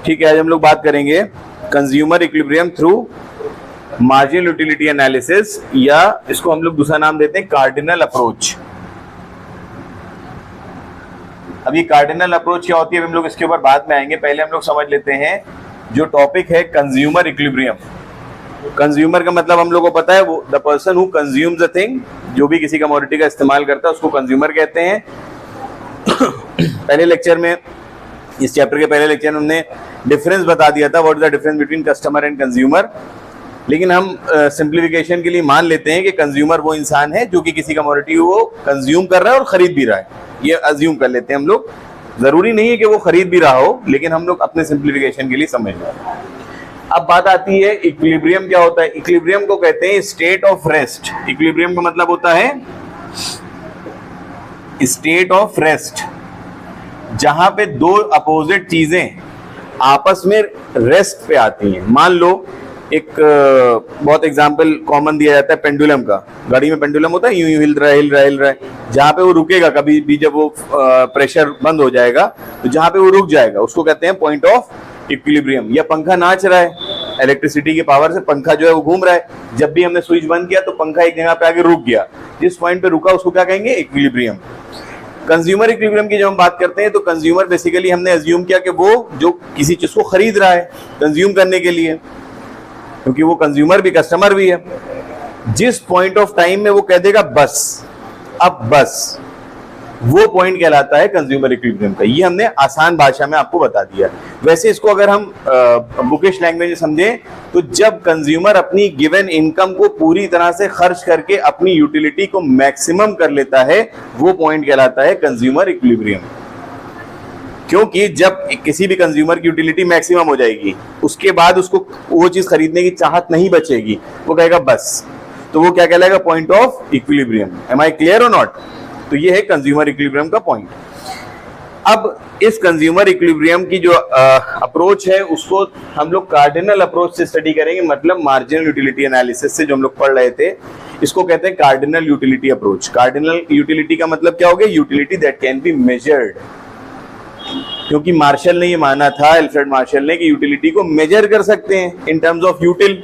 ठीक है, आज हम लोग बात करेंगे consumer equilibrium through marginal utility analysis, या इसको हम लोग दूसरा नाम देते हैं कार्डिनल अप्रोच। अब ये कार्डिनल अप्रोच क्या होती है हम लोग इसके ऊपर बाद में आएंगे, पहले हम लोग समझ लेते हैं जो टॉपिक है कंज्यूमर इक्विलिब्रियम। कंज्यूमर का मतलब हम लोग को पता है, वो the person who consumes a thing, जो भी किसी कमोडिटी का इस्तेमाल करता है उसको कंज्यूमर कहते हैं। पहले लेक्चर में, इस चैप्टर के पहले लेक्चर में हमने डिफरेंस बता दिया था, what is the difference between customer and consumer. लेकिन हम सिंप्लीफिकेशन के लिए मान लेते हैं कि कंज्यूमर वो इंसान है जो कि किसी कमोडिटी को कंज्यूम कर रहा है और खरीद भी रहा है, ये अज्यूम कर लेते हैं हम लोग। जरूरी नहीं है कि वो खरीद भी रहा हो, लेकिन हम लोग अपने सिंप्लीफिकेशन के लिए समझ रहे हैं। अब बात आती है इक्विलिब्रियम क्या होता है। इक्विलिब्रियम को कहते हैं स्टेट ऑफ रेस्ट। इक्विलिब्रियम का मतलब होता है स्टेट ऑफ रेस्ट, जहां पे दो अपोजिट चीजें आपस में रेस्ट पे आती हैं। मान लो एक बहुत एग्जांपल कॉमन दिया जाता है पेंडुलम का। गाड़ी में पेंडुलम होता है, यूं यूं हिल रहा है, जहां पे वो रुकेगा कभी भी, जब वो प्रेशर बंद हो जाएगा तो जहां पे वो रुक जाएगा उसको कहते हैं पॉइंट ऑफ इक्विलिब्रियम। या पंखा नाच रहा है, इलेक्ट्रिसिटी की पावर से पंखा जो है वो घूम रहा है, जब भी हमने स्विच बंद किया तो पंखा एक जगह पे आके रुक गया, जिस पॉइंट पे रुका उसको क्या कहेंगे, इक्विलिब्रियम। कंज्यूमर इक्विलिब्रियम की जब हम बात करते हैं तो कंज्यूमर बेसिकली हमने अज्यूम किया कि वो जो किसी चीज को खरीद रहा है कंज्यूम करने के लिए, क्योंकि वो कंज्यूमर भी कस्टमर भी है। जिस पॉइंट ऑफ टाइम में वो कह देगा बस, अब बस, वो पॉइंट कहलाता है कंज्यूमर इक्विलिब्रियम का। ये हमने आसान भाषा में आपको बता दिया। वैसे इसको अगर हम बुकिश लैंग्वेज में समझें तो जब कंज्यूमर अपनी गिवन इनकम को पूरी तरह से खर्च करके अपनी यूटिलिटी को मैक्सिमम कर लेता है, वो पॉइंट कहलाता है कंज्यूमर इक्विलिब्रियम। क्योंकि जब किसी भी कंज्यूमर की यूटिलिटी मैक्सिमम हो जाएगी, उसके बाद उसको वो चीज खरीदने की चाहत नहीं बचेगी, वो कहेगा बस, तो वो क्या कहलाएगा, point of equilibrium. Am I clear और नॉट? तो ये है कंज्यूमर इक्विलिब्रियम का पॉइंट। अब इस कंज्यूमर इक्विलिब्रियम की जो अप्रोच है उसको हम लोग कार्डिनल अप्रोच से स्टडी करेंगे, मतलब मार्जिनल यूटिलिटी एनालिसिस से जो हम लोग पढ़ रहे थे, इसको कहते हैं cardinal utility approach. Cardinal utility का मतलब क्या हो गया, utility that can be measured. क्योंकि मार्शल ने ये माना था, अल्फ्रेड मार्शल ने, कि यूटिलिटी को मेजर कर सकते हैं इन टर्म्स ऑफ यूटिल,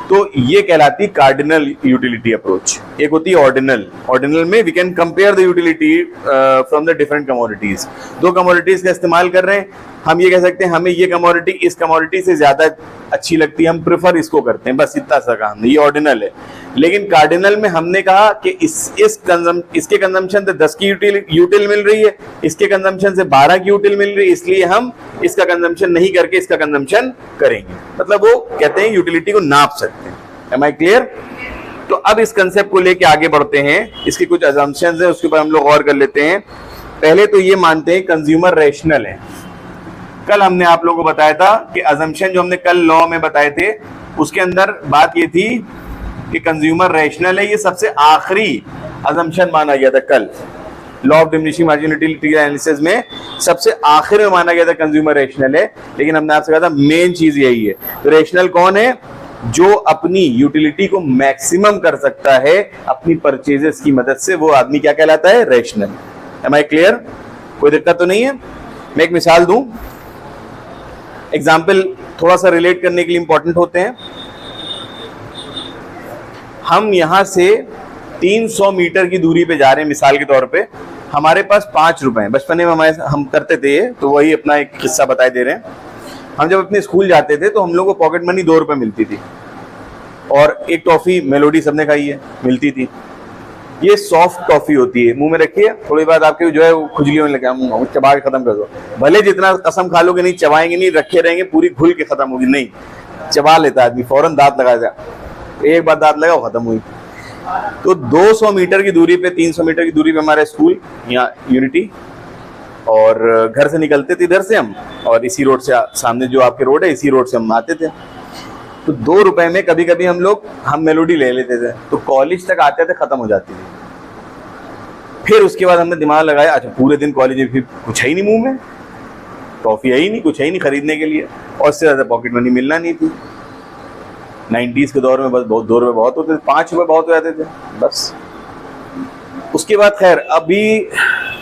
तो ये कहलाती कार्डिनल यूटिलिटी अप्रोच। एक होती है ऑर्डिनल। ऑर्डिनल में we can compare the utility from the different commodities. दो कमोडिटीज का इस्तेमाल कर रहे हैं, हम ये कह सकते हैं हमें ये कमोडिटी इस कमोडिटी से ज्यादा अच्छी लगती है, हम प्रेफर इसको करते हैं, बस इतना सा काम, ये ऑर्डिनल है। लेकिन कार्डिनल में हमने कहा कि इसके कंजम्पशन से 10 की यूटिल मिल रही है, इसके कंजम्पशन से 12 की यूटिल मिल रही है, इसलिए हम इसका कंजम्पशन नहीं करके इसका कंजम्पशन करेंगे। मतलब वो कहते हैं यूटिलिटी को नाप सकते हैं। Am I clear? तो अब इस कंसेप्ट को लेके आगे बढ़ते हैं। इसकी कुछ असम्पशंस है, उसके ऊपर हम लोग गौर कर लेते हैं। पहले तो ये मानते हैं कंज्यूमर रैशनल है। कल हमने आप लोगों को बताया था कि असम्पशन जो हमने कल लॉ में बताए थे उसके अंदर बात ये थी कि कंज्यूमर रैशनल है। ये सबसे आखिरी असम्पशन माना गया था कल law of diminishing marginal utility analysis में, सबसे आखिर में माना गया था कंज्यूमर रैशनल है। लेकिन हमने आपसे कहा था मेन चीज यही है। तो रैशनल कौन है? जो अपनी यूटिलिटी को मैक्सिमम कर सकता है अपनी परचेजेस की मदद से, वो आदमी क्या कहलाता है, रैशनल। M I clear? कोई दिक्कत तो नहीं है? मैं एक मिसाल दूं, एग्जाम्पल थोड़ा सा रिलेट करने के लिए इंपॉर्टेंट होते हैं। हम यहां से 300 मीटर की दूरी पे जा रहे हैं, मिसाल के तौर पे हमारे पास 5 रुपए हैं। बचपन में हम करते थे, तो वही अपना एक किस्सा बताए दे रहे हैं। हम जब अपने स्कूल जाते थे तो हम लोग को पॉकेट मनी 2 रुपए मिलती थी, और एक टॉफी मेलोडी सबने खाई है, मिलती थी। ये सॉफ्ट टॉफी होती है, मुंह में रखिए, थोड़ी बात आपके जो है वो खुजली होने लगे, चबा के खत्म कर दो। भले जितना कसम खा लोगे नहीं, चबाएंगे नहीं, रखे रहेंगे, पूरी घुल के खत्म होगी, नहीं चबा लेता आदमी, फौरन दांत लगा दिया, एक बार दांत लगा खत्म हुई। तो 200 मीटर की दूरी पे, 300 मीटर की दूरी पे हमारा स्कूल यहाँ यूनिटी, और घर से निकलते थे इधर से हम, और इसी रोड से, सामने जो आपके रोड है इसी रोड से हम आते थे। तो 2 रुपए में कभी कभी हम मेलोडी ले लेते थे, तो कॉलेज तक आते थे, खत्म हो जाती थी। फिर उसके बाद हमने दिमाग लगाया, अच्छा पूरे दिन कॉलेज में फिर कुछ है ही नहीं, मुंह में टॉफी है ही नहीं, कुछ है ही नहीं खरीदने के लिए, और इससे ज्यादा पॉकेट मनी मिलना नहीं थी। 90s के दौर में बस 2 रुपए बहुत होते थे, 5 रुपए बहुत हो जाते थे बस। उसके बाद खैर अभी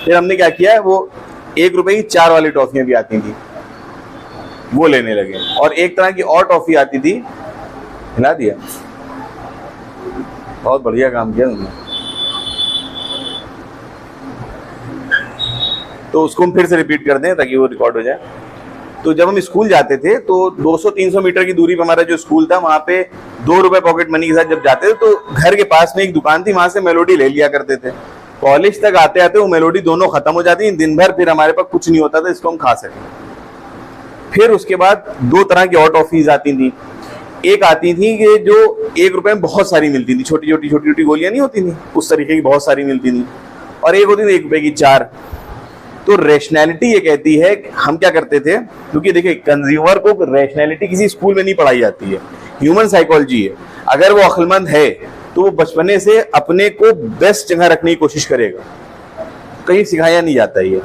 फिर हमने क्या किया है, वो 1 रुपए की 4 वाली टॉफियां भी आती थी, वो लेने लगे। और एक तरह की और टॉफी आती थी, हिला दिया, बहुत बढ़िया काम किया तुमने। तो उसको हम फिर से रिपीट कर दें ताकि वो रिकॉर्ड हो जाए। तो जब हम स्कूल जाते थे तो 200-300 मीटर की दूरी पर हमारा जो स्कूल था, वहां पे 2 रुपए पॉकेट मनी के साथ जब जाते थे तो घर के पास में एक दुकान थी, वहां से मेलोडी ले लिया करते थे। कॉलेज तक आते आते वो मेलोडी दोनों खत्म हो जाती, दिन भर फिर हमारे पास कुछ नहीं होता था इसको हम खा सकें। फिर उसके बाद 2 तरह की और टॉफीज आती थी। एक आती थी कि जो 1 रुपए में बहुत सारी मिलती थी, छोटी छोटी गोलियां नहीं होती थी, उस तरीके की बहुत सारी मिलती थी। और एक होती थी 1 रुपए की 4। तो रैशनैलिटी ये कहती है कि हम क्या करते थे, क्योंकि देखिए कंज्यूमर को रैशनैलिटी किसी स्कूल में नहीं पढ़ाई जाती है, ह्यूमन साइकोलॉजी है। अगर वो अक्लमंद है तो वो बचपने से अपने को बेस्ट जगह रखने की कोशिश करेगा, कहीं सिखाया नहीं जाता ये।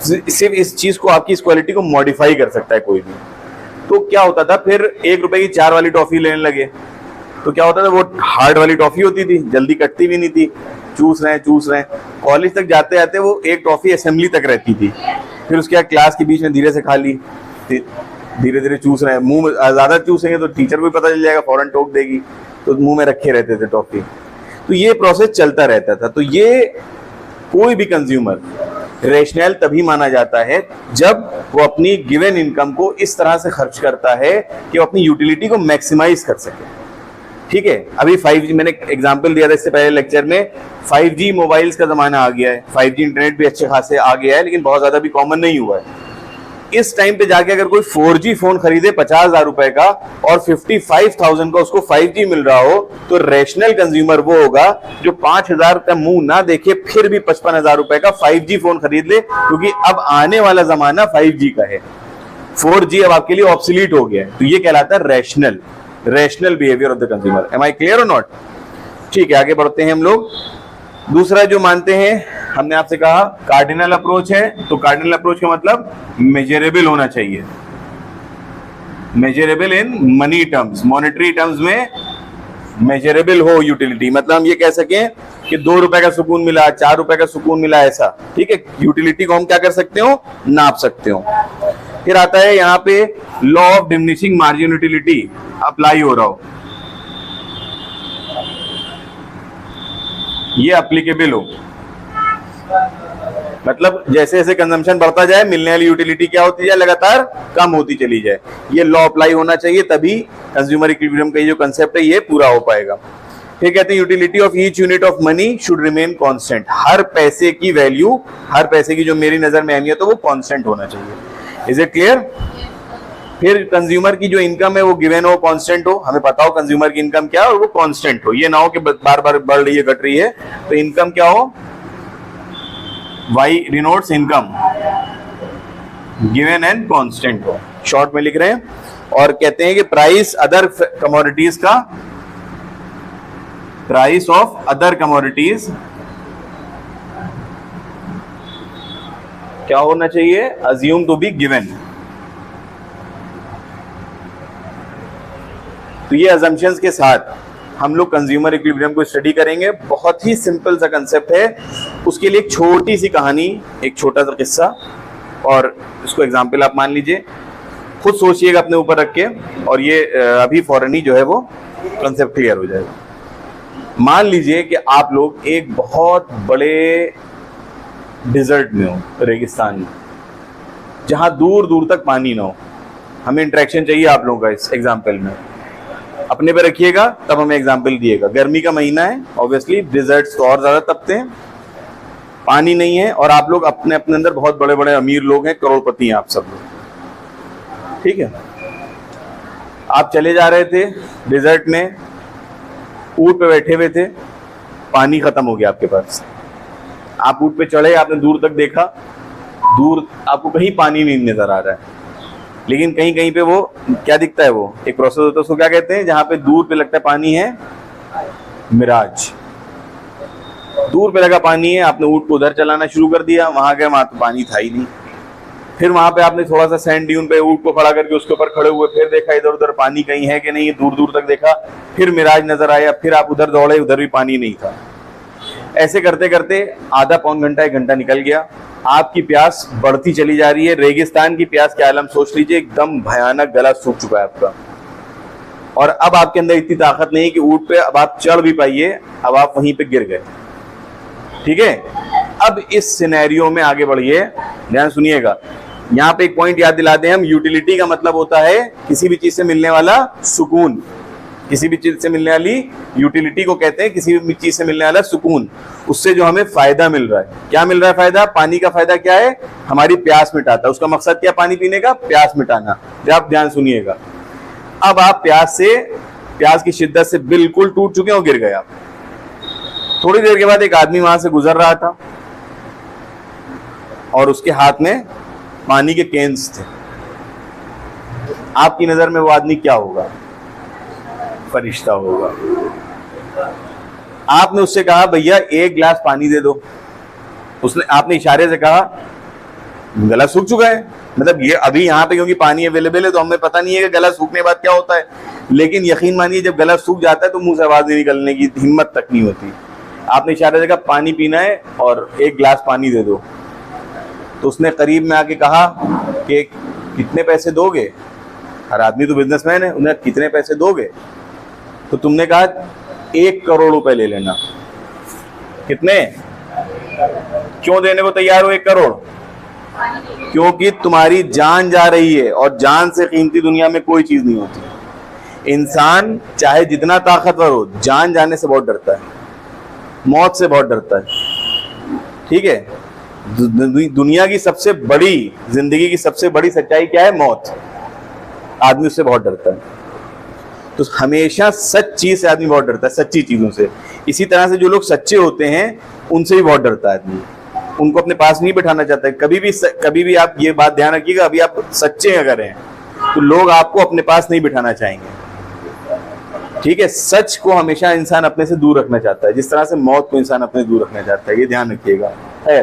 सिर्फ इस चीज को, आपकी इस क्वालिटी को मॉडिफाई कर सकता है कोई भी। तो क्या होता था, फिर 1 रुपए की 4 वाली टॉफी लेने लगे। तो क्या होता था, वो हार्ड वाली टॉफी होती थी, जल्दी कटती भी नहीं थी, चूस रहे हैं। कॉलेज तक जाते जाते वो एक टॉफी असेंबली तक रहती थी। फिर उसके बाद क्लास के बीच में धीरे से खा ली, धीरे धीरे चूस रहे हैं। मुंह में ज्यादा चूसेंगे तो टीचर को भी पता चल जाएगा, फौरन टोक देगी, तो मुंह में रखे रहते थे टॉफी। तो ये प्रोसेस चलता रहता था। तो ये कोई भी कंज्यूमर रेशनल तभी माना जाता है जब वो अपनी गिवन इनकम को इस तरह से खर्च करता है कि वो अपनी यूटिलिटी को मैक्सिमाइज कर सके। ठीक है, अभी 5G मैंने एग्जांपल दिया था इससे पहले लेक्चर में, 5G मोबाइल्स का जमाना आ गया है, 5G इंटरनेट भी अच्छे खासे आ गया है, लेकिन बहुत ज्यादा भी कॉमन नहीं हुआ है। इस टाइम पे जाके अगर कोई 4G फोन खरीदे 50,000 रुपए का और 55,000 का उसको 5G मिल रहा हो, तो रेशनल कंज्यूमर वो होगा जो 5,000 का मुंह ना देखे फिर भी 55,000 रुपए का 5G फोन खरीद ले, क्योंकि अब आने वाला जमाना 5G का है। 4G अब आपके लिए ऑब्सोलीट हो गया है। तो ये कहलाता है rational behaviour of the consumer. Am I clear और नॉट? ठीक है, आगे बढ़ते हैं हम लोग। दूसरा जो मानते हैं, हमने आपसे कहा कार्डिनल अप्रोच है। तो कार्डिनल अप्रोच का मतलब मेजरेबल होना चाहिए, measurable in money terms, monetary terms में मेजरेबल हो यूटिलिटी। मतलब हम ये कह सकें कि 2 रुपए का सुकून मिला, 4 रुपए का सुकून मिला, ऐसा। ठीक है, यूटिलिटी को हम क्या कर सकते हो, नाप सकते हो। फिर आता है यहाँ पे law of diminishing margin utility apply हो रहा हो, ये अप्लीकेबल हो। मतलब जैसे जैसे कंजम्पशन बढ़ता जाए, मिलने वाली यूटिलिटी क्या होती जाए, लगातार कम होती चली जाए। ये लॉ अप्लाई होना चाहिए, तभी कंज्यूमर इक्विलिब्रियम का जो कंसेप्ट है ये पूरा हो पाएगा। फिर कहते हैं utility of each unit of money should remain constant. हर पैसे की वैल्यू, हर पैसे की जो मेरी नजर में अहमियत है वो कांस्टेंट होना चाहिए। Is it clear? फिर कंज्यूमर की जो इनकम है वो गिवन हो, कांस्टेंट हो। हमें पता हो कंज्यूमर की इनकम क्या है और वो कांस्टेंट हो। ये ना हो कि बार बार बढ़ रही है, घट रही है। तो इनकम क्या हो, Y denotes income, given and constant हो, शॉर्ट में लिख रहे हैं। और कहते हैं कि प्राइस अदर कमोडिटीज का, प्राइस ऑफ अदर कमोडिटीज क्या होना चाहिए, अज्यूम टू बी गिवन। तो ये अजम्पशंस के साथ हम लोग कंज्यूमर इक्विलिब्रियम को स्टडी करेंगे। बहुत ही सिंपल सा कंसेप्ट है। उसके लिए एक छोटी सी कहानी, एक छोटा सा किस्सा, और इसको एग्जांपल आप मान लीजिए, खुद सोचिएगा अपने ऊपर रख के, और ये अभी फौरन ही जो है वो कंसेप्ट क्लियर हो जाएगा। मान लीजिए कि आप लोग एक बहुत बड़े डिजर्ट में हो, रेगिस्तान में, जहां दूर दूर तक पानी ना हो। हमें इंटरेक्शन चाहिए आप लोगों का इस एग्जाम्पल में, अपने पे रखिएगा तब हमें एग्जाम्पल दिएगा। गर्मी का महीना है, ऑब्वियसली डिजर्ट्स तो और ज्यादा तपते हैं, पानी नहीं है, और आप लोग अपने अपने अंदर बहुत बड़े बड़े अमीर लोग हैं, करोड़पति हैं आप सब लोग। ठीक है, आप चले जा रहे थे डिजर्ट में, ऊंट पे बैठे हुए थे, पानी खत्म हो गया आपके पास। आप ऊंट पे चढ़े, आपने दूर तक देखा, दूर आपको कहीं पानी नहीं नजर आ रहा है, लेकिन कहीं कहीं पे वो क्या दिखता है, वो एक प्रोसेस होता है, उसको क्या कहते हैं, जहां पे दूर पे लगता है पानी है, मिराज। दूर पे लगा पानी है, आपने ऊंट को उधर चलाना शुरू कर दिया, वहां गए, वहां तो पानी था ही नहीं। फिर वहां पे आपने थोड़ा सा सैंड ड्यून पे ऊंट को खड़ा करके उसके ऊपर खड़े हुए, फिर देखा इधर उधर पानी कहीं है कि नहीं, दूर दूर तक देखा, फिर मिराज नजर आया, फिर आप उधर दौड़े, उधर भी पानी नहीं था। ऐसे करते करते आधा पौन घंटा, 1 घंटा निकल गया। आपकी प्यास बढ़ती चली जा रही है। रेगिस्तान की प्यास के आलम सोच लीजिए, एकदम भयानक, गला सूख चुका है आपका, और अब आपके अंदर इतनी ताकत नहीं है कि ऊंट पे अब आप चढ़ भी पाइए, अब आप वहीं पे गिर गए। ठीक है, अब इस सिनेरियो में आगे बढ़िए, ध्यान सुनिएगा। यहाँ पे एक पॉइंट याद दिला दें हम, यूटिलिटी का मतलब होता है किसी भी चीज से मिलने वाला सुकून, किसी भी चीज से मिलने वाली यूटिलिटी को कहते हैं किसी भी चीज से मिलने वाला सुकून, उससे जो हमें फायदा मिल रहा है। क्या मिल रहा है फायदा? पानी का फायदा क्या है? हमारी प्यास मिटाता है। उसका मकसद क्या पानी पीने का? प्यास मिटाना। आप ध्यान सुनिएगा, अब आप प्यास की शिद्दत से बिल्कुल टूट चुके हो, गिर गए आप। थोड़ी देर के बाद एक आदमी वहां से गुजर रहा था और उसके हाथ में पानी के केन्स थे। आपकी नजर में वो आदमी क्या होगा? फरिश्ता होगा। आपने उससे कहा भैया एक गिलास पानी दे दो, आपने इशारे से कहा, गला सूख चुका है, मतलब ये अभी यहाँ पे क्योंकि पानी अवेलेबल है तो हमें पता नहीं है कि गला सूखने के बाद क्या होता है, लेकिन यकीन मानिए जब गला सूख जाता है तो मुंह से आवाज नहीं निकलने की हिम्मत तक नहीं होती। आपने इशारे से कहा पानी पीना है और एक गिलास पानी दे दो, तो उसने करीब में आके कहा कि कितने पैसे दोगे? हर आदमी तो बिजनेसमैन है, उन्हें कितने पैसे दोगे? तो तुमने कहा 1 करोड़ रुपए ले लेना। कितने? क्यों देने को तैयार हो 1 करोड़? क्योंकि तुम्हारी जान जा रही है और जान से कीमती दुनिया में कोई चीज नहीं होती। इंसान चाहे जितना ताकतवर हो, जान जाने से बहुत डरता है, मौत से बहुत डरता है। ठीक है, दुनिया की सबसे बड़ी, जिंदगी की सबसे बड़ी सच्चाई क्या है? मौत। आदमी उससे बहुत डरता है। तो हमेशा सच चीज से आदमी बहुत डरता है, सच्ची चीजों से। इसी तरह से जो लोग सच्चे होते हैं उनसे भी बहुत डरता है आदमी, उनको अपने पास नहीं बिठाना चाहता है। कभी भी आप ये बात ध्यान रखिएगा, अभी आप सच्चे अगर हैं तो लोग आपको अपने पास नहीं बिठाना चाहेंगे। ठीक है, सच को हमेशा इंसान अपने से दूर रखना चाहता है, जिस तरह से मौत को इंसान अपने दूर रखना चाहता है, ये ध्यान रखिएगा। है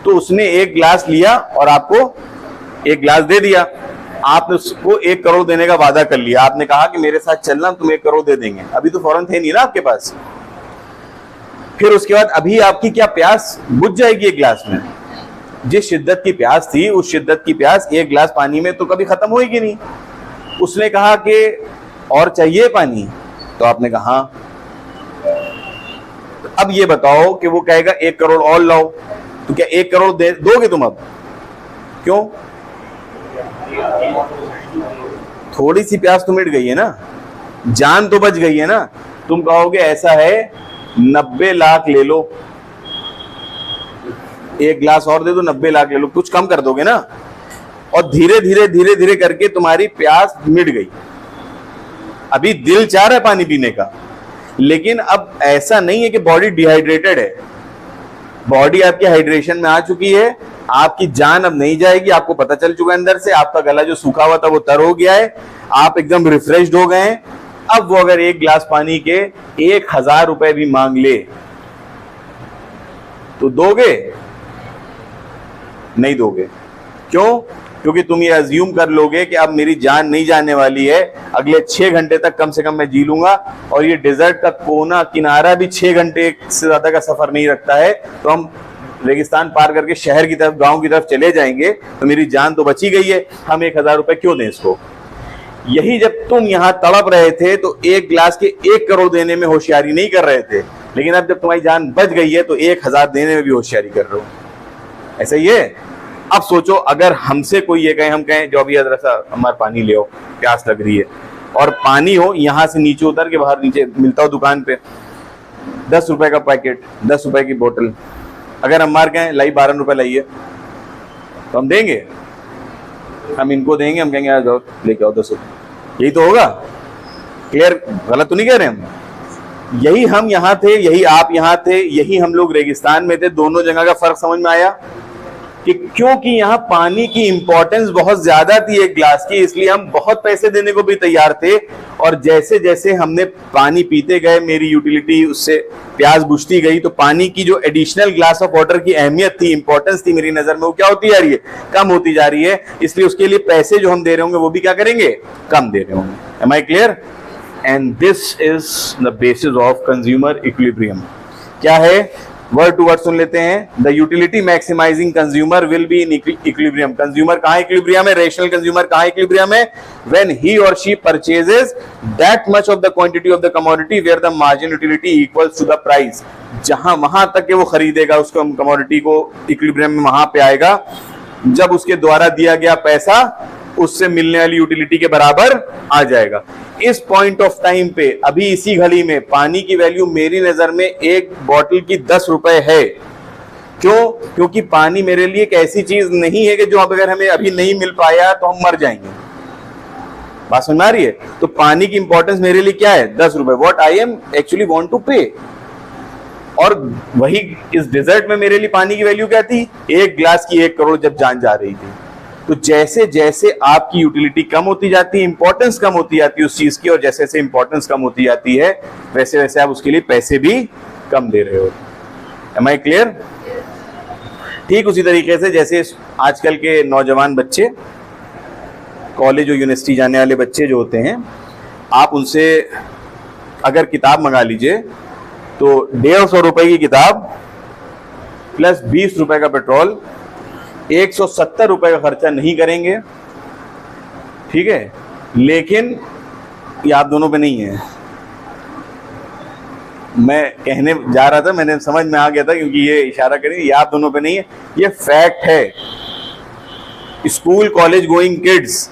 तो उसने एक गिलास लिया और आपको एक गिलास दे दिया। आपने उसको 1 करोड़ देने का वादा कर लिया। आपने कहा कि मेरे साथ चलना, तुम 1 करोड़ दे देंगे। अभी तो फौरन थे नहीं ना आपके पास। फिर उसके बाद अभी आपकी क्या प्यास बुझ जाएगी एक गिलास में? जिस शिद्दत की प्यास थी, उस शिद्दत की प्यास एक गिलास पानी में तो कभी खत्म होगी नहीं। उसने कहा कि और चाहिए पानी, तो आपने कहा हाँ। अब ये बताओ कि वो कहेगा 1 करोड़ और लाओ, तो क्या 1 करोड़ दोगे तुम? अब क्यों? थोड़ी सी प्यास तो मिट गई है ना, जान तो बच गई है ना। तुम कहोगे ऐसा है 90 लाख ले लो, 1 गिलास और दे दो, 90 लाख ले लो, कुछ कम कर दोगे ना। और धीरे धीरे करके तुम्हारी प्यास मिट गई। अभी दिल चाह रहा है पानी पीने का, लेकिन अब ऐसा नहीं है कि बॉडी डिहाइड्रेटेड है। बॉडी आपकी हाइड्रेशन में आ चुकी है, आपकी जान अब नहीं जाएगी। आपको पता चल चुका है अंदर से, आपका गला जो सूखा हुआ था वो तर हो गया है, आप एकदम रिफ्रेश्ड हो गए हैं। अब वो अगर 1 गिलास पानी के 1000 रुपए भी मांग ले तो दोगे? नहीं दोगे। क्यों? क्योंकि तुम ये अज्यूम कर लोगे कि अब मेरी जान नहीं जाने वाली है, अगले 6 घंटे तक कम से कम मैं जी लूंगा, और ये डेजर्ट का कोना किनारा भी 6 घंटे से ज्यादा का सफर नहीं रखता है, तो हम रेगिस्तान पार करके शहर की तरफ, गांव की तरफ चले जाएंगे, तो मेरी जान तो बची गई है, हम 1000 रुपए क्यों दें इसको? यही जब तुम यहां तड़प रहे थे तो 1 गिलास के 1 करोड़ देने में होशियारी नहीं कर रहे थे, लेकिन अब जब तुम्हारी जान बच गई है तो 1000 देने में भी होशियारी कर रहे हो। ऐसा ही है। अब सोचो अगर हमसे कोई ये कहे, हम कहें जो अभी सा हमारा पानी ले आओ, प्यास लग रही है, और पानी हो यहां से नीचे उतर के बाहर नीचे मिलता हो दुकान पे, 10 रुपए का पैकेट, 10 रुपए की बोतल, अगर हम मार कहें लाई 12 रुपए लाइए, तो हम देंगे? हम इनको देंगे? हम कहेंगे यार जाओ लेके आओ 10 रुपए। यही तो होगा। क्लियर? गलत तो नहीं कह रहे हम? यही हम यहाँ थे, यही आप यहाँ थे, यही हम लोग रेगिस्तान में थे। दोनों जगह का फर्क समझ में आया कि क्योंकि यहाँ पानी की इंपॉर्टेंस बहुत ज्यादा थी 1 गिलास की, इसलिए हम बहुत पैसे देने को भी तैयार थे। और जैसे जैसे हमने पानी पीते गए, मेरी यूटिलिटी उससे प्यास बुझती गई, तो पानी की जो एडिशनल ग्लास ऑफ वाटर की अहमियत थी, इंपॉर्टेंस थी मेरी नजर में, वो क्या होती जा रही है? कम होती जा रही है। इसलिए उसके लिए पैसे जो हम दे रहे होंगे वो भी क्या करेंगे? कम दे रहे होंगे। Am I clear? And this is the basis of consumer equilibrium. क्या है? वर्ड टू वर्ड सुन लेते हैं। The utility maximising consumer will be in equilibrium. Consumer कहाँ इक्विलिब्रियम है? रेशनल कंज्यूमर कहाँ इक्विलिब्रियम है? व्हेन ही और she purchases that much of the quantity of the commodity where the margin utility equals to the price. जहां वहां तक के वो खरीदेगा उसको कमोडिटी को, इक्विलिब्रियम में वहां पे आएगा जब उसके द्वारा दिया गया पैसा उससे मिलने वाली यूटिलिटी के बराबर आ जाएगा। इस पॉइंट ऑफ टाइम पे अभी इसी घड़ी में पानी की वैल्यू मेरी नजर में एक बॉटल की 10 रुपए है। क्यों? क्योंकि पानी मेरे लिए एक ऐसी चीज नहीं है कि जो अगर हमें अभी नहीं मिल पाया तो हम मर जाएंगे। बात समझ में आ रही है? तो पानी की इंपॉर्टेंस मेरे लिए क्या है? 10 रुपए। What I am actually want to pay. और वही इस डेजर्ट में मेरे लिए पानी की वैल्यू क्या थी? एक ग्लास की 1 करोड़ जब जान जा रही थी। तो जैसे जैसे आपकी यूटिलिटी कम होती जाती है, इंपॉर्टेंस कम होती जाती है उस चीज की, और जैसे जैसे इंपॉर्टेंस कम होती जाती है वैसे वैसे आप उसके लिए पैसे भी कम दे रहे हो। Am I clear? ठीक उसी तरीके से जैसे आजकल के नौजवान बच्चे, कॉलेज और यूनिवर्सिटी जाने वाले बच्चे जो होते हैं, आप उनसे अगर किताब मंगा लीजिए तो 150 रुपए की किताब प्लस 20 रुपए का पेट्रोल, 170 रुपए का खर्चा नहीं करेंगे। ठीक है? लेकिन ये आप दोनों पे नहीं है। मैं कहने जा रहा था, मैंने समझ में आ गया था क्योंकि ये इशारा करें, ये आप दोनों पे नहीं है, ये फैक्ट है। स्कूल कॉलेज गोइंग किड्स,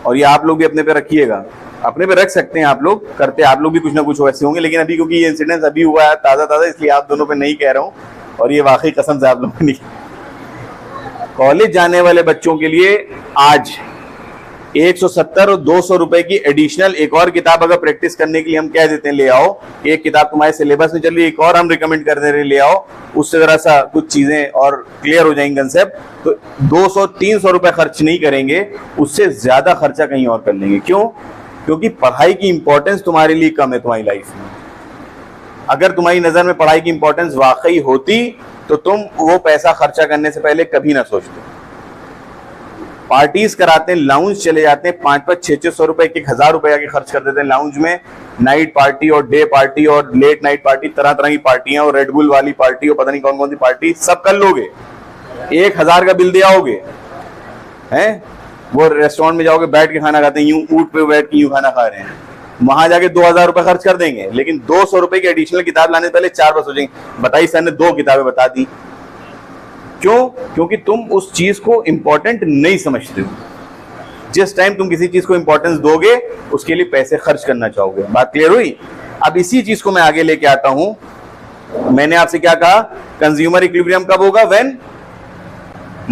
और ये आप लोग भी अपने पे रखिएगा, अपने पे रख सकते हैं। आप लोग करते, आप लोग भी कुछ ना कुछ वैसे होंगे, लेकिन अभी क्योंकि ये इंसिडेंस अभी हुआ है ताज़ा ताज़ा, इसलिए आप दोनों पे नहीं कह रहा हूँ, और ये वाकई कसम से आप लोगों ने। कॉलेज जाने वाले बच्चों के लिए आज 170 और 200 रुपए की एडिशनल एक और किताब अगर प्रैक्टिस करने के लिए हम कह देते हैं ले आओ, एक किताब तुम्हारे सिलेबस में चल रही है, एक और हम रिकमेंड कर दे रहे ले आओ, उससे जरा सा कुछ चीजें और क्लियर हो जाएंगे कंसेप्ट, तो 200-300 रुपए खर्च नहीं करेंगे, उससे ज्यादा खर्चा कहीं और कर लेंगे। क्यों? क्योंकि पढ़ाई की इंपॉर्टेंस तुम्हारे लिए कम है तुम्हारी लाइफ में। अगर तुम्हारी नजर में पढ़ाई की इंपॉर्टेंस वाकई होती तो तुम वो पैसा खर्चा करने से पहले कभी ना सोचते। पार्टीज कराते हैं, लाउंज चले जाते हैं, 500, 600 रुपए, 1000 रुपए के खर्च कर देते हैं लाउंज में। नाइट पार्टी और डे पार्टी और लेट नाइट पार्टी, तरह तरह की पार्टियां, और रेडबुल वाली पार्टी और पता नहीं कौन कौन सी पार्टी, सब कर लोगे। 1000 का बिल दे आओगे, हैं? वो रेस्टोरेंट में जाओगे, बैठ के खाना खाते हैं, यूं ऊंट पे बैठ के यूं खाना खा रहे हैं, वहां जाके 2000 रुपए खर्च कर देंगे, लेकिन 200 रुपए की एडिशनल किताब लाने से पहले 4 बार सोचेंगे, बताइए सर ने 2 किताबें बता दी। क्यों? क्योंकि तुम उस चीज को इंपॉर्टेंट नहीं समझते हो। जिस टाइम तुम किसी चीज को इंपॉर्टेंस दोगे उसके लिए पैसे खर्च करना चाहोगे। बात क्लियर हुई? अब इसी चीज को मैं आगे लेके आता हूं। मैंने आपसे क्या कहा? कंज्यूमर इक्विलिब्रियम कब होगा? When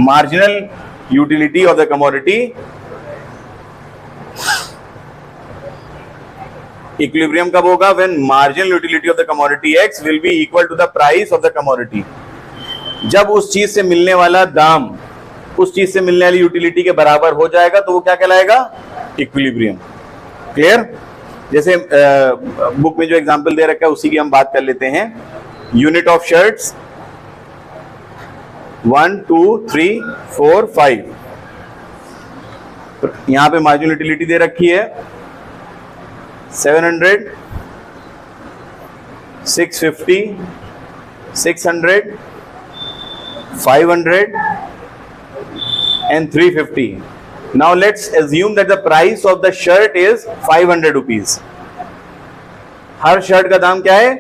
marginal utility of the commodity, equilibrium कब होगा? When marginal utility of the commodity x will be equal to the price of the commodity. जब उस चीज से मिलने वाला दाम उस चीज से मिलने वाली यूटिलिटी के बराबर हो जाएगा तो वो क्या कहलाएगा? इक्विलिब्रियम। क्लियर? जैसे बुक में जो एग्जांपल दे रखा है उसी की हम बात कर लेते हैं। यूनिट ऑफ शर्ट्स 1 2 3 4 5, यहां पे मार्जिनल यूटिलिटी दे रखी है 700, 650, 600, 500 and 350. Now let's assume that the price of the shirt is 500 rupees. Her shirt का दाम क्या है?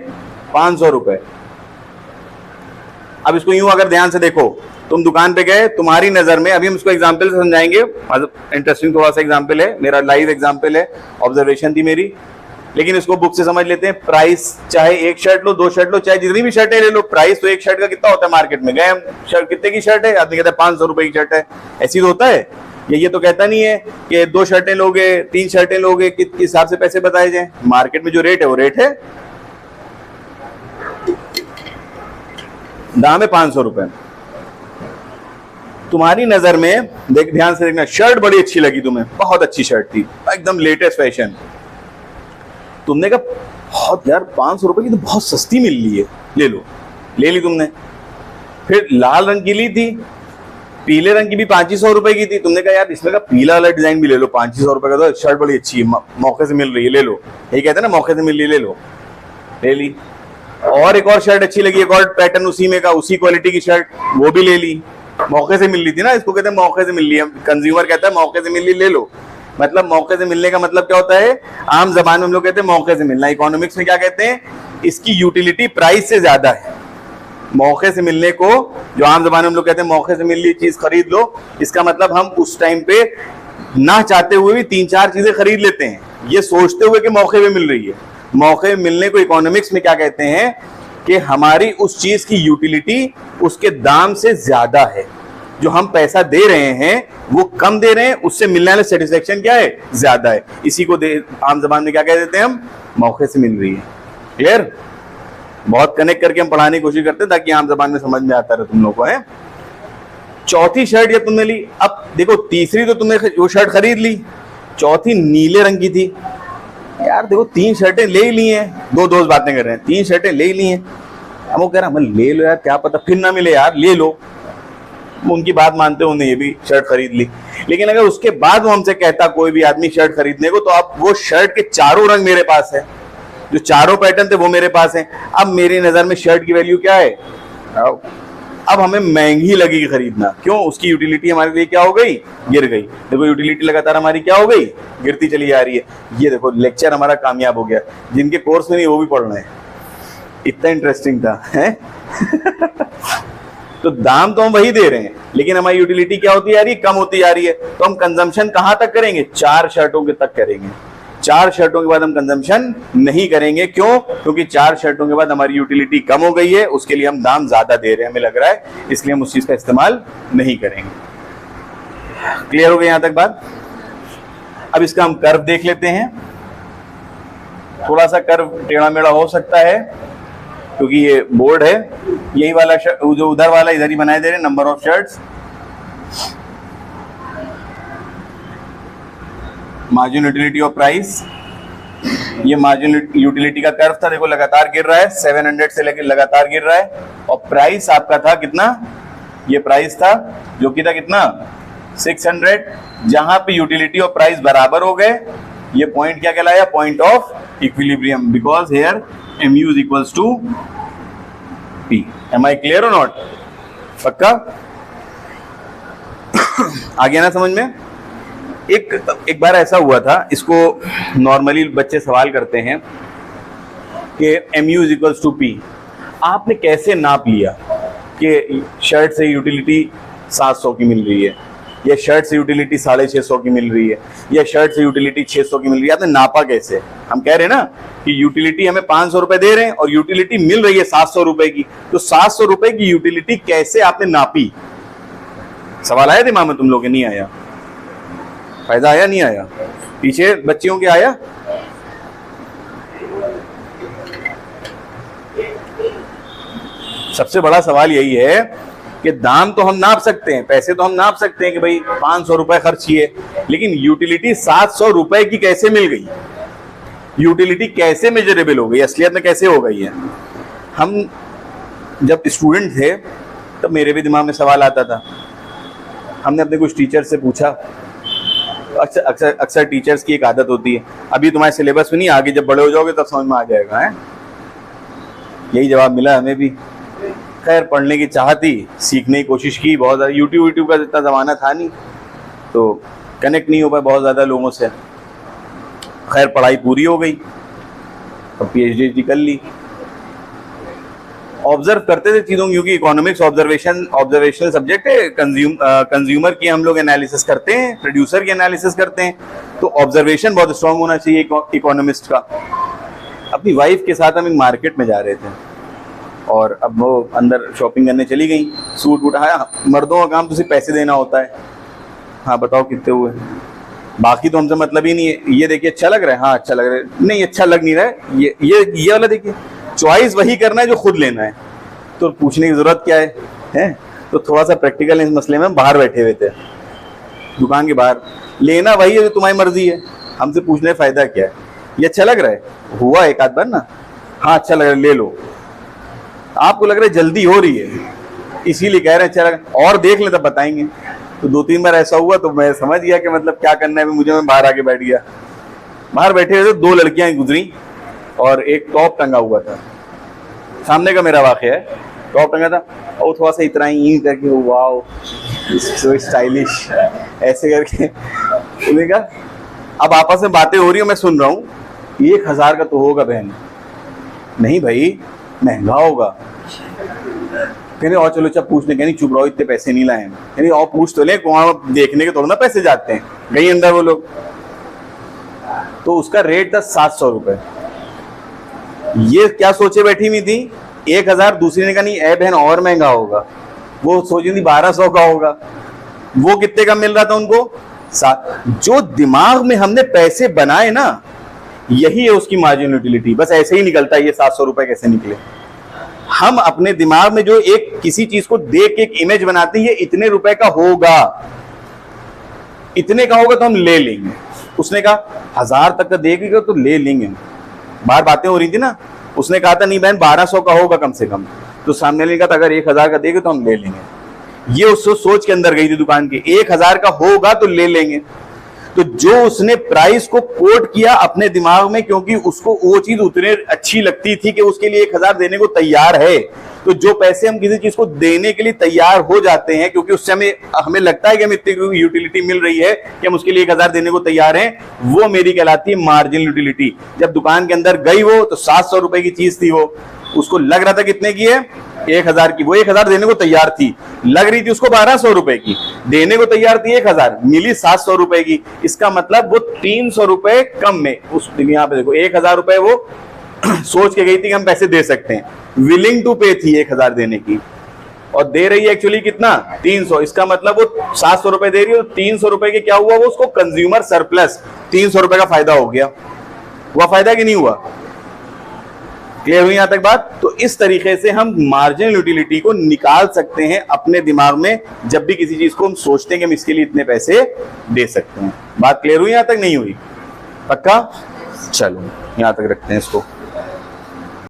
500 रुपए। अब इसको यूं अगर ध्यान से देखो, तुम दुकान पे गए, तुम्हारी नजर में, अभी हम इसको एग्जाम्पल से समझाएंगे, इंटरेस्टिंग थोड़ा सा एग्जाम्पल है, मेरा लाइव एग्जाम्पल है, ऑब्जर्वेशन थी मेरी, लेकिन इसको बुक से समझ लेते हैं। प्राइस चाहे एक शर्ट लो, 2 शर्ट लो, चाहे जितनी भी शर्टें ले लो, प्राइस तो एक शर्ट का कितना होता है मार्केट में? गए हम, शर्ट कितने की शर्ट है? आदमी कहता है 500 रुपए की शर्ट है। ऐसी तो होता है? ये तो कहता नहीं है कि 2 शर्टें लोगे, 3 शर्टें लोगे, किस हिसाब से पैसे बताए जाए? मार्केट में जो रेट है वो रेट है, दाम है 500 रुपए। तुम्हारी नजर में देख, ध्यान से देखना, शर्ट बड़ी अच्छी लगी तुम्हें, बहुत अच्छी शर्ट थी, एकदम लेटेस्ट फैशन। तुमने कहा बहुत यार 500 रुपए की तो बहुत सस्ती मिल रही है, ले लो, ले ली तुमने। फिर लाल रंग की ली थी, पीले रंग की भी 500 रुपए की थी, तुमने कहा यार इसमें का पीला वाला डिजाइन भी ले लो, 500 रुपए का तो शर्ट बड़ी अच्छी है, मौके से मिल रही है, ले लो। यही कहते हैं ना, मौके से मिल रही है, ले लो, ले ली। और एक और शर्ट अच्छी लगी, एक और पैटर्न उसी में का, उसी क्वालिटी की शर्ट, वो भी ले ली। मौके से मिल रही थी ना, इसको कहते हैं मौके से मिल रही है। कंज्यूमर कहता है मौके से मिल रही, ले लो। मतलब मौके से मिलने का मतलब क्या होता है, आम जबान में हम लोग कहते हैं मौके से मिलना। इकोनॉमिक्स में क्या कहते हैं, इसकी यूटिलिटी प्राइस से ज्यादा है। मौके से मिलने को, जो आम जबान में हम लोग कहते हैं मौके से मिल रही चीज खरीद लो, इसका मतलब हम उस टाइम पे ना चाहते हुए भी 3-4 चीजें खरीद लेते हैं, ये सोचते हुए कि मौके पे मिल रही है। मौके पे मिलने को इकोनॉमिक्स में क्या कहते हैं कि हमारी उस चीज की यूटिलिटी उसके दाम से ज्यादा है। जो हम पैसा दे रहे हैं वो कम दे रहे हैं, उससे मिलने वाला सेटिस्फेक्शन क्या है, ज्यादा है। इसी को आम जबान में क्या कह देते हैं हम, मौके से मिल रही है। क्लियर? बहुत कनेक्ट करके हम पढ़ाने की कोशिश करते हैं ताकि आम जबान में समझ में आता रहे तुम लोग को। है चौथी शर्ट ये तुमने ली। अब देखो तीसरी तो तुमने वो शर्ट खरीद ली, चौथी नीले रंग की थी। यार देखो 3 शर्टें ले ही ली हैं, दो दोस्त बातें कर रहे हैं, 3 शर्टें ले ही ली हैं। अब वो कह रहा है ले लो यार, क्या पता फिर ना मिले यार, ले लो। उनकी बात मानते हो, उन्हें ये भी शर्ट खरीद ली। लेकिन अगर उसके बाद वो हमसे कहता कोई भी आदमी शर्ट खरीदने को, तो अब वो शर्ट के चारों रंग मेरे पास है, जो चारों पैटर्न थे वो मेरे पास है। अब मेरी नजर में शर्ट की वैल्यू क्या है, अब हमें महंगी लगेगी खरीदना। क्यों? उसकी यूटिलिटी हमारे लिए क्या हो गई, गिर गई। देखो यूटिलिटी लगातार हमारी क्या हो गई, गिरती चली जा रही है। ये देखो लेक्चर हमारा कामयाब हो गया। जिनके कोर्स में नहीं वो भी पढ़ रहे हैं, इतना इंटरेस्टिंग था है? तो दाम तो हम वही दे रहे हैं, लेकिन हमारी यूटिलिटी क्या होती जा रही है, कम होती जा रही है। तो हम कंजम्पशन कहां तक करेंगे, 4 शर्टों के तक करेंगे। 4 शर्टों के बाद हम कंजम्पशन नहीं करेंगे। क्यों? क्योंकि 4 शर्टों के बाद हमारी यूटिलिटी कम हो गई है, उसके लिए हम दाम ज्यादा दे रहे हैं, हमें लग रहा है, इसलिए हम उस चीज का इस्तेमाल नहीं करेंगे। क्लियर हो गई यहां तक बात? अब इसका हम कर्व देख लेते हैं। थोड़ा सा कर्व टेढ़ा मेढ़ा हो सकता है क्योंकि ये बोर्ड है। यही वाला जो उधर वाला इधर ही बनाए दे रहे, number of shirts, margin utility of price. ये मार्जिन यूटिलिटी का कर्व था, देखो लगातार गिर रहा है, 700 से लेकर लगातार गिर रहा है। और प्राइस आपका था कितना, ये प्राइस था जो कि था कितना, 600। जहां पे यूटिलिटी और प्राइस बराबर हो गए, ये पॉइंट क्या कहलाया, point of equilibrium, because here mu is equals to p. Am I clear or not? पक्का? आ गया ना समझ में? एक बार ऐसा हुआ था, इसको नॉर्मली बच्चे सवाल करते हैं कि mu is equals to p. आपने कैसे नाप लिया कि शर्ट से यूटिलिटी 700 की मिल रही है, या शर्ट से यूटिलिटी 650 की मिल रही है, या शर्ट से यूटिलिटी 600 की मिल रही है? आपने नापा कैसे? हम कह रहे हैं ना कि यूटिलिटी हमें 500 रुपए दे रहे हैं और यूटिलिटी मिल रही है 700 रुपए की, तो 700 रुपए की यूटिलिटी कैसे आपने नापी? सवाल आया दिमाग में तुम लोग के? नहीं आया? फायदा आया नहीं आया? पीछे बच्चियों के आया? सबसे बड़ा सवाल यही है कि दाम तो हम नाप सकते हैं, पैसे तो हम नाप सकते हैं कि भाई 500 रुपए खर्च किए, लेकिन यूटिलिटी 700 रुपए की कैसे मिल गई? यूटिलिटी कैसे मेजरेबल हो गई, असलियत में कैसे हो गई है? हम जब स्टूडेंट थे तब मेरे भी दिमाग में सवाल आता था। हमने अपने कुछ टीचर से पूछा, अक्सर टीचर्स की एक आदत होती है, अभी तुम्हारे सिलेबस में नहीं, आगे जब बड़े हो जाओगे तब समझ में आ जाएगा। है यही जवाब मिला हमें भी। खैर पढ़ने की चाहती, सीखने की कोशिश की बहुत ज़्यादा, यूट्यूब का जितना ज़माना था नहीं, तो कनेक्ट नहीं हो पाए बहुत ज़्यादा लोगों से। खैर पढ़ाई पूरी हो गई, अब PhD कर ली। ऑब्जर्व करते थे चीज़ों, क्योंकि इकोनॉमिक्स ऑब्जर्वेशनल सब्जेक्ट है। कंज्यूमर की हम लोग एनालिसिस करते हैं, प्रोड्यूसर की एनालिसिस करते हैं, तो ऑब्जर्वेशन बहुत स्ट्रांग होना चाहिए इकोनॉमिस्ट का। अपनी वाइफ के साथ हम एक मार्केट में जा रहे थे और अब वो अंदर शॉपिंग करने चली गई, सूट उठाया। मर्दों का काम तो सिर्फ पैसे देना होता है, हाँ बताओ कितने हुए, बाकी तो हमसे मतलब ही नहीं है। ये देखिए अच्छा लग रहा है, हाँ अच्छा लग रहा है, नहीं अच्छा लग नहीं रहा है, ये वाला देखिए। चॉइस वही करना है जो खुद लेना है, तो पूछने की जरूरत क्या है? तो थोड़ा सा प्रैक्टिकल इस मसले में बाहर बैठे हुए थे, दुकान के बाहर। लेना वही है जो तुम्हारी मर्जी है, हमसे पूछने का फायदा क्या है? ये अच्छा लग रहा है, हुआ एक आध बार ना, हाँ अच्छा लग रहा है ले लो। आपको लग रहा है जल्दी हो रही है इसीलिए कह रहे हैं अच्छा लगा, और देख ले तब बताएंगे। तो 2-3 बार ऐसा हुआ तो मैं समझ गया कि मतलब क्या करना है मुझे। मैं बाहर आके बैठ गया। बाहर बैठे हुए 2 लड़कियां गुजरी और एक टॉप टंगा हुआ था। सामने का मेरा वाकया है, टॉप टंगा था और थोड़ा सा इतना ही करके वाओ सो स्टाइलिश ऐसे करके, उसने कहा अब आपस में बातें हो रही है, मैं सुन रहा हूँ 1000 का तो होगा बहन। नहीं भाई महंगा होगा। कहने और चलो चल पूछ ले, कहनी चुप रहो इतने पैसे नहीं लाए। कहनी और पूछ तो ले, वहां देखने के थोड़ा ना पैसे जाते हैं, गई अंदर वो लोग। तो उसका रेट था 700 रुपए। ये क्या सोचे बैठी हुई थी 1000, दूसरी ने कहा नहीं ए बहन और महंगा होगा, वो सोची थी 1200 का होगा। वो कितने का मिल रहा था उनको 7। जो दिमाग में हमने पैसे बनाए ना, यही है उसकी मार्जिन यूटिलिटी। बस ऐसे ही निकलता है ये 700 रुपए कैसे निकले। हम अपने दिमाग में जो एक किसी चीज को देख के एक इमेज बनाते हैं, ये इतने रुपए का होगा, इतने का होगा तो हम ले लेंगे। उसने कहा 1000 तक का देगा तो ले लेंगे। बाहर बातें हो रही थी ना, उसने कहा था नहीं बहन 1200 का होगा कम से कम, तो सामने वाले ने कहा था अगर 1000 का देगा तो हम ले लेंगे। ये उसको सोच के अंदर गई थी दुकान की, 1000 का होगा तो ले लेंगे। तो जो उसने प्राइस को कोट किया अपने दिमाग में, क्योंकि उसको वो चीज उतने अच्छी लगती थी कि उसके लिए 1000 देने को तैयार है। तो जो पैसे हम किसी चीज को देने के लिए तैयार हो जाते हैं, क्योंकि उससे हमें लगता है कि हमें इतनी यूटिलिटी मिल रही है कि हम उसके लिए 1000 देने को तैयार हैं, वो मेरी कहलाती है मार्जिनल यूटिलिटी। जब दुकान के अंदर गई वो तो 700 रुपए की चीज थी, वो उसको लग रहा था कितने की है 1000 की। वो 1000 देने को तैयार थी, लग रही थी उसको 1200 रुपए की, देने को तैयार थी 1000, मिली 700 रुपए की। इसका मतलब वो 300 रुपए कम में उस यहाँ पे देखो 1000 रुपए वो सोच के गई थी कि हम पैसे दे सकते हैं, विलिंग टू पे थी 1000 देने की, और दे रही है एक्चुअली कितना 300। इसका मतलब वो 700 रुपए दे रही है, 300 रुपए के क्या हुआ, वो उसको कंज्यूमर सरप्लस 300 रुपए का फायदा हो गया। हुआ फायदा कि नहीं हुआ? क्लियर हुई यहां तक बात? तो इस तरीके से हम मार्जिनल यूटिलिटी को निकाल सकते हैं अपने दिमाग में, जब भी किसी चीज को हम सोचते हैं कि हम इसके लिए इतने पैसे दे सकते हैं। बात क्लियर हुई यहां तक? नहीं हुई? पक्का? चलो यहां तक रखते हैं इसको।